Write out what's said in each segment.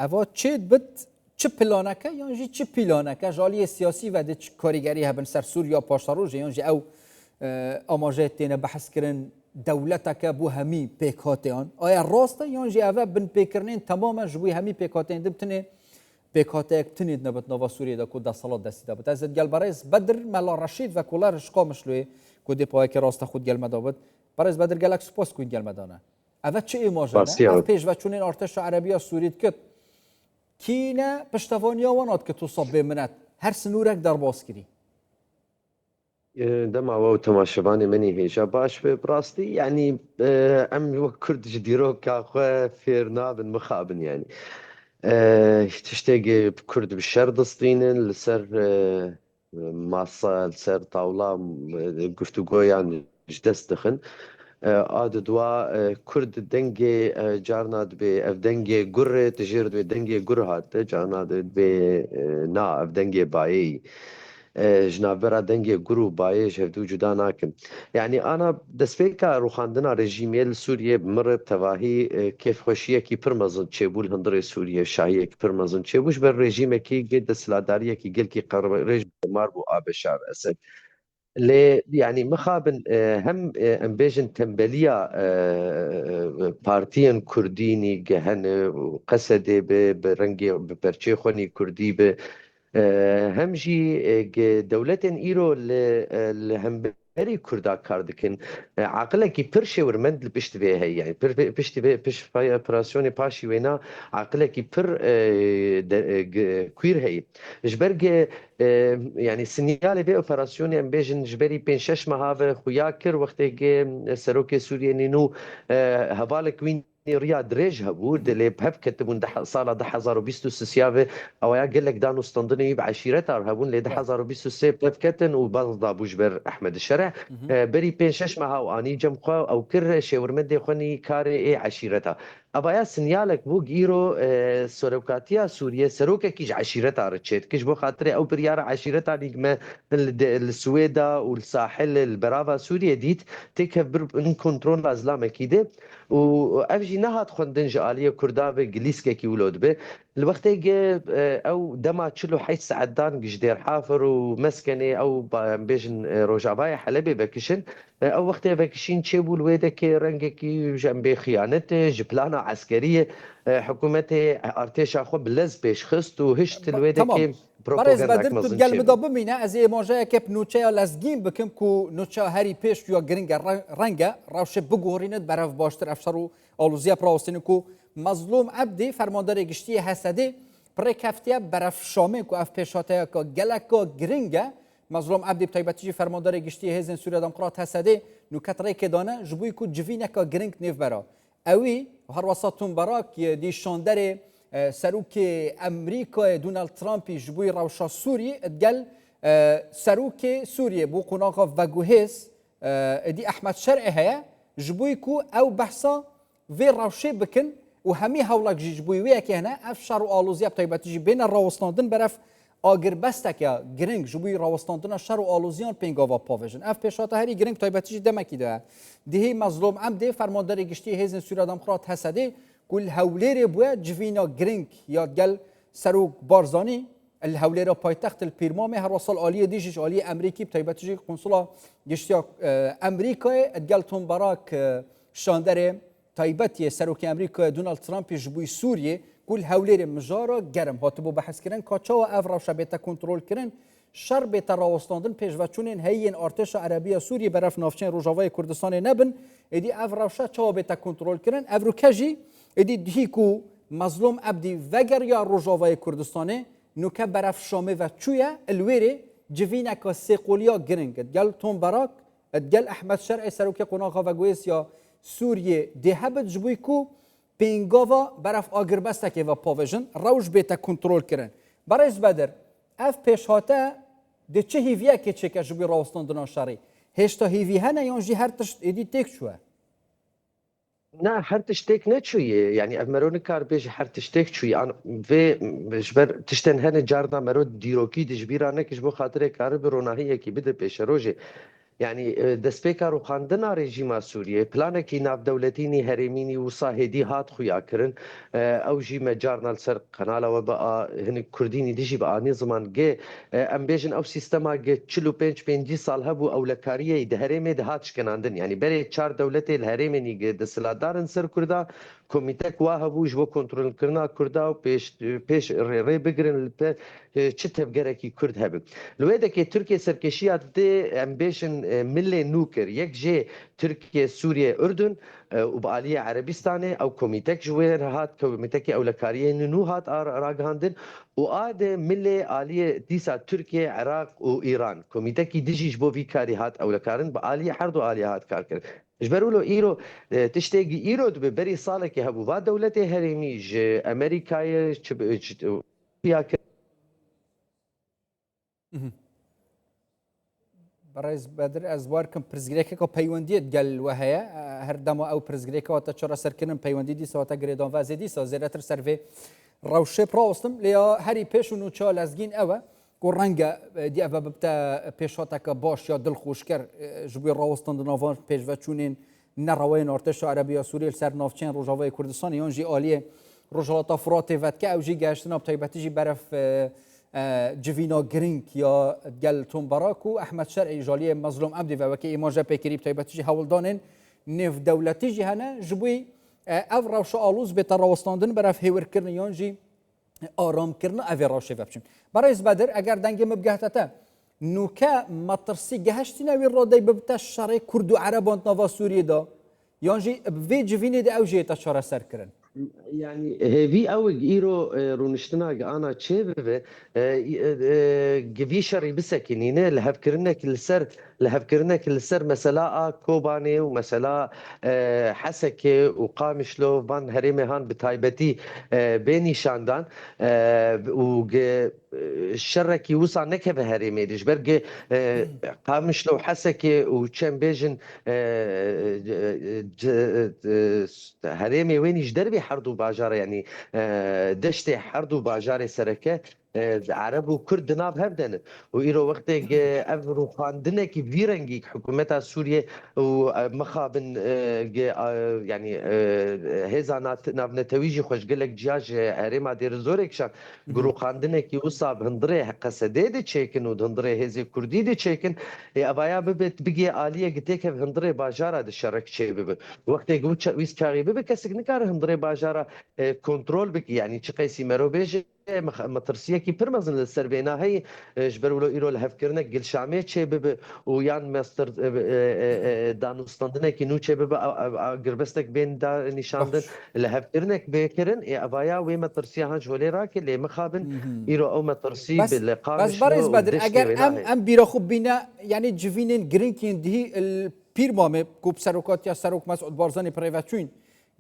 اوا چید بت چه پلانکه یا جی چه پلانکه جالی سیاسی و د کاریگری هبن سر سوریا پاشاروج یا جی او آماجه تینه بحث کردن دولتك بو همي بيكاتيان آیا راسته یا جی اوه بن پیکرنین تماما جبوی همي بيكاتيان دبتنه بيكاتيك تنيد نبت نوفا سوريا دا كود صلاة دستي دابت ازد قال بريز بدر ملا رشيد و كولار شقامش لوي كودي باي كي راسته خود قال مدابت بريز بدر قالك سپاس كود قال مدانه اوه چه ایماجانه اف پیش و چونین ارتش عربی سورید کت کینه پشتوانیا وانات که تو صاب بمنت هر سنورك در باز کری دما و تماشباني مني هيجا باش براستي يعني ام كرد جديرو كاخو فيرنا بن مخابن يعني تشتاق بكرد بالشر دسطين لسر ماسا لسر طاولة قفتو يعني جدس دخن آد دوا كرد دنجي جارناد بي اف دنجي قرة تجير بي دنجي قرة هات جارناد بي نا اف دنجي باي جنابرا دنگی گرو بایش هفدو جدا ناکم يعني انا دسپیکا روخاندنا رژیمیل سوریه مر تواهی کیف خوشیه کی پرمزن چبول هندره سوریه شاهیه کی پرمزن چبوش بر رژیم کی گد سلاداریه کی گل کی قرب رژیم مار بو آب شار اسد لي يعني مخابن هم امبيجن تنبليا بارتيان كرديني جهن وقسدي برنجي ببرشي خوني كردي هم جي دولتين ايرو لهم بري كردا كاردكن عقله كي برشي ورمند لبشت بيه هي يعني بشت بيه بش فاي اوبراسيوني باشي وينا عقله كي بر كوير هي جبرج يعني سنيالي بي اوبراسيوني ام بيجن جبري بين شش مهاف خوياكر وقت سروكي سوريا نينو هبالك وين رياض ريج هبود اللي بهب كتبون صالة 2023 او يا قال لك دانو استندني بعشيرتها هبون لي 2023 بهب كتن وبرضا بوجبر احمد الشرع بري بين شش مها اني جمقا او كر شاورمدي خوني كاري اي عشيرتها ابايا سنيالك بو جيرو سوروكاتيا سوريا سروكا كيج عشيرتها رتشيت كيش بو خاطري او بريارة عشيرتها نجمه السويدا والساحل البرافا سوريا ديت تكبر ان كنترول ازلام كيده وافجي نهات خوندن جاليه كردابه جليسكا كي ولود به الوقت او دما تشلو حيث سعدان جدير حافر ومسكنه او بيجن روجاباي حلبي بكشن او وقت بكشين تشيبول ويدا كي رنجكي جنبي خيانته جبلانه عسكريه حكومته ارتيشا خو بلز بيش خست وهشت الويدا كي برز بدر تو گل مدا ببینه از ایماجه که نوچه لزگیم بکم کو نوچه هری پیش یا گرینگ رنگه روش بگورینت برف باشتر افشار و آلوزیا پراستین کو مظلوم عبدی فرماندار گشتی حسدی پر کفتیه برف شامه کو اف پیشاته که گلک گرینگه مظلوم عبدی بتایبتی فرماندار گشتی هزن سوریه دموکرات حسدی نوکت ری که دانه جبوی کو جوینه که گرینگ نیف برا اوی هر وسطون براک دی شاندر سروک امریکا دونالد ترامپ جبوی روشا سوریه اتقال سروک سوریه بو قناقه وگوهس دي احمد شرعي هيا جبوي كو او بحثا في روشي بكن وهمي هولاك جبوي وياكي هنا افشار والوزيا بتايباتي بين الراوستاندن برف اگر بستك يا جرينج جبوي راوستاندن شر والوزيان بينغوفا بوفيجن اف بيشاتا هري جرينج تايباتي دمكي ده دي مظلوم عمدي فرماندار گشتي هيزن سوريا دموکرات حسدي كل هولير بوا جفينا جرينج يا قال سروك بارزاني الهوليرا پایتخت البيرمامي هر وصل آلية ديجيش آلية أمريكي بتايباتي قنصلة گشتيا أمريكا اتقالتهم براك شاندر تايباتي سروك أمريكا دونالد ترامب جبوي سوريا كل هولير مجارة جرم هاتبو بحث كرن كاتشاوا افرا شبيتا كنترول كرن شر بيتا راوستاندن پیشوچونين هين ارتش عربية سوريا برف نافچين روجاوای كردستان نبن ادي افرا شا بيتا كنترول كرن افرو كجي ادي دهيكو مظلوم عبدي وگر يا روجاوای كردستان نوكا برف شامي و چويا الويري جفينا كسيقوليا جرينج قال توم باراك قال احمد شرعي سروكي قناقه و گويسيا سوريا دهبت جبويكو بينغوفا برف اگربستك و بوفيجن روج بيتا كنترول كرن برز بدر اف پیشاته ده چه هیویه که چه که جبوی راوستاندن شرعي هشتا هیوی هنه یانجی هر تشت ایدی تک شوه نا هر تشتيك نتشوي يعني أمرون كار بيج هر تشتيك شوي أنا في جبر تشتن هنا جارنا مرود ديروكي دجبيرا نكش بو خاطر كار بروناهية كي بده بيش روجي يعني دەستپێکا ڕوخاندنا رێژیما سووریە پلانێکی ناودەولەتینی هەرێمینی وسا هێدی هات خویاکردن ئەو ژی مەجارنا لەسەر قەناڵەوە بە هەنێک کوردینی دژی بە ئانی زمان گێ ئەم بێژن ئەو سیستەما گێ 45 ساڵ هەبوو ئەو لە کاریەی دە هەرێمێ دەهات شکەناندن یعنی بەرێ 4 دەولەتێ لە هەرێمێنی گێ دەسەلاتدارن سەر کووردا کۆمیتەک وا هەبووش بۆ کۆنتترۆلکردنا کووردا و پێش ڕێ بگرن چ تەبگەرێکی کورد هەبن لێ دەکێت تورکێ سەرکەشیە دێ ئەم بێژن ملێ نو کرد یەک جێ تورکیە سووریە ئوردن و بە عالیە عەرەبیستانێ ئەو کۆمیتەک ژوێر هات کۆمیتەکی ئەو لە کاریە نو هات ڕاگەهاندن و ئادێ ملێ عالیە دیسا تورکیە عێراق و ئیران کۆمیتەکی دژیش بۆ وی کاری هات ئەو لە کارن بە عالیە هەردوو عالیە هات کار کرد ژبەرولۆ ئیرۆ تشتێکی ئیرۆ دەبێ بەری ساڵێکی هەبوو با دەولەتێ هەرێمی ژ ئەمریکایە بەڕێز بەدر ئەزوارکەم پرزگرێکێکەوە پەیوەندیت گەل وە هەیە هەردەمە ئەو پرزگرێکەوە تا چۆرە سەرکردن پەیوەندی دیسەوەتە گرێدۆنڤازێ دیسە زێرەتر سەرێ ڕەوشێ پڕاوەستم لێ هەری پێش و نوچە لەزگین ئەوە و ڕەنگە دیئەڤە ببتە پێشاتەکە باش یا دڵخۆشکەر ji بۆ ڕاوەستاندنەوە پێشڤەچوونên نەڕەوەی نۆرتێشە عەرەبیە سووریە لەسەر ناوچەین ڕۆژاوای کوردستانی یان jî aliyê Rojhilata Firatê vetke ew jî gehiştina bi taybetî jî beref civîna giring ya gel Tombarak û Ehmed Şer'î jaliyê Mezlûm Ebdî ve wekî îmaja pêkirî bi taybetî jî hewildanên nêvdewletî jî hene ji bo ev rewşa alûz bête rawestandin beref hêwirkirin yan jî aramkirina evê rewşê ve biçin. Berêz Bedir eger dengê me bigehte te nûke metirsî gehiştîne wî radeyê bibite şerê Kurd û Ereban nava Sûriyê da yan jî vê civînê de ew jê te çareserkirin. يعني هذي أو إيرو رونشتنا أنا شيء جفي شري بسكينينه لهب كرنا كل سر مسألة كوباني ومسألة حسكة وقامشلو بان هريمه هان بتايبتي بيني شاندان الشركي وصع نكبه هريمه ديش برجع قامشلو حسكة وشم بيجن هريمه وينيش دربي حردو باجارة يعني دشتي حردو باجارة سركة عرب و کرد ناب هردن و ایرو وقتی افرو خواندنه کی ویرنگی حکومت سوریه و مخابن يعني هزانات ناب نتویجی خوشگلک جیاج هرما دیر زورکشان گرو خواندنه کی وصاب هندره قصده دی چیکن و هندره هزی کردی دی چیکن ابایا ببت بگی عالیه گتیک هندره باجارا د شرک چی بب وقتی گوچ ویس کاری بب کسک نکار هندره باجارا کنترل بک يعني چی قیسی مرو بیج مترسيه كي برمزن السربينا هي جبرولو ايرو الهفكرنا قل شامي تشي بب ويان ماستر دانوستاندنا كي نو تشي بب قربستك بين دا نشاندن الهفكرنا بكرن يا ابايا وي مترسيه هان جولي راك اللي مخابن ايرو او مترسي بالقام بس بارز بدر اگر ام بيرا خوب بينا يعني جوينين جرينكين دي البيرمامي كوب سروكات يا سروك مسعود بارزاني بريفاتشوين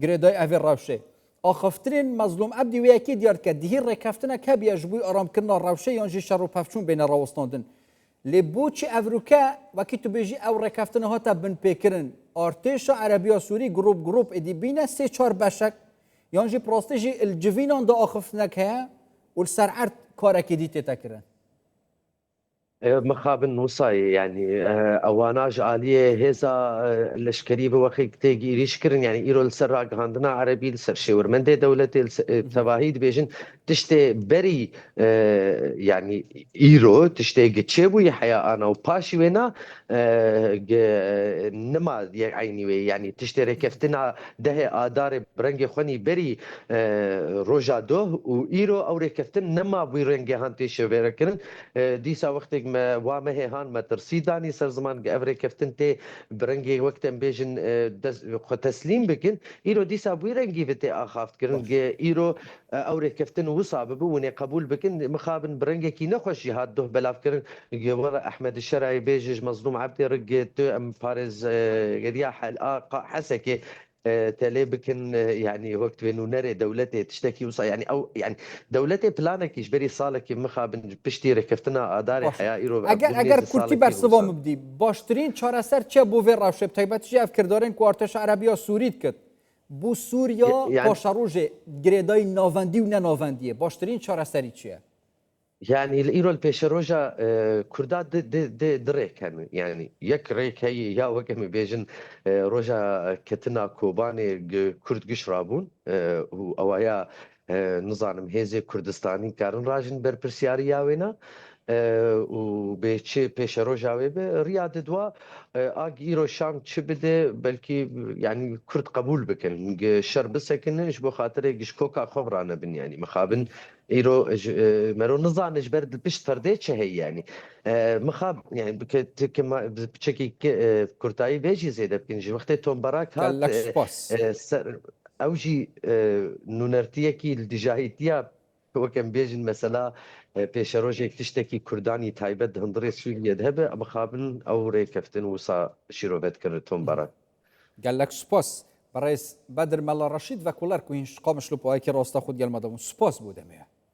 غريداي افي راوشي آخفترین مظلوم عبدی و یکی دیار که دیهی رکفتنه که بیاجبوی آرام کردن روشه یانجی شر و پفچون بین راوستاندن لبوچی اوروکه وکی تو بیجی او رکفتنه ها تا بن پیکرن ارتش عربی سوری گروپ ادی بینه 3-4 بشک یانجی پراستیجی الجوینان دا آخفتنه که و سرعت کارکی دیتی تکرن مخابن وصاي يعني اواناج عاليه هذا لشكري بوخي تيجي ريشكرن يعني ايرو السراق عندنا عربي السر شور من دي دوله التواهيد بيجن تشتي بري يعني ايرو تشتي جتشبو يحيى انا وباشي وينا نما يعني يعني تشتري كفتنا ده ادار برنجي خوني بري روجادو وايرو او ركفتن نما بيرنجي هانتي شويركن ديسا وقت وامه هان مترسي داني سر زمان افري كفتنتي برنجي وقت بيجن تسليم بكن ايرو ديسا بيرنجي بتي اخافت كرن ايرو اوري كفتن وصاب وني قبول بكن مخابن برنجي كي نخش جهاد ده بلاف كرن ورا احمد الشرعي بيجج مظلوم عبدي رقت ام فارز رياح حسكي تالي بكن يعني وقت بينو نري دولتي تشتكي وصا يعني او يعني دولتي بلانك يجبري صالك مخابن بشتي كفتنا اداري حياه ايرو اگر كورتي برسوا مبدي باشترين چارەسەر چه بو وی راوشه تایبەت جی افکردارن کو ارتش عربیا سوریت کت بو سوریا يعني باشروج گریدای ناوندی و نه ناوندیه باشترین چارەسەری چیه يعني الإيرو البيشروجا كردات دريك هن يعني يك ريك هي يا وكم بيجن روجا كتنا كوباني كرد قشرابون هو أوايا نظام هيزي كردستاني كارن راجن برپرسیاری یاوینا و به چه پیش رو جاوی به ریاد دوا آگیرو شام چه بده بلکی يعني كرد قبول بكن شر بسكنش بو خاطر يش كوكا خبرانه بن يعني مخابن ايرو مرو نظام جبرد البشت فردي هي يعني مخاب يعني كما بشكي كرتاي بيجي زيد بكن وقت توم براك قال هات لك سباس. اوجي نونرتيكي الدجاهيتيا هو كان بيجن مثلا پێشەڕۆژێک تشتێکی کوردانی تایبەت هەندڕێ سووریە هەبێ ئەمەخابن ئەو ڕێکەفتن وسا شیرۆڤەت کرد تۆم بەرە قال لك سباس برئيس بدر ملا رشيد وكولار كوينش قامش لو بايكي راستا خود قال مدام سباس بودمه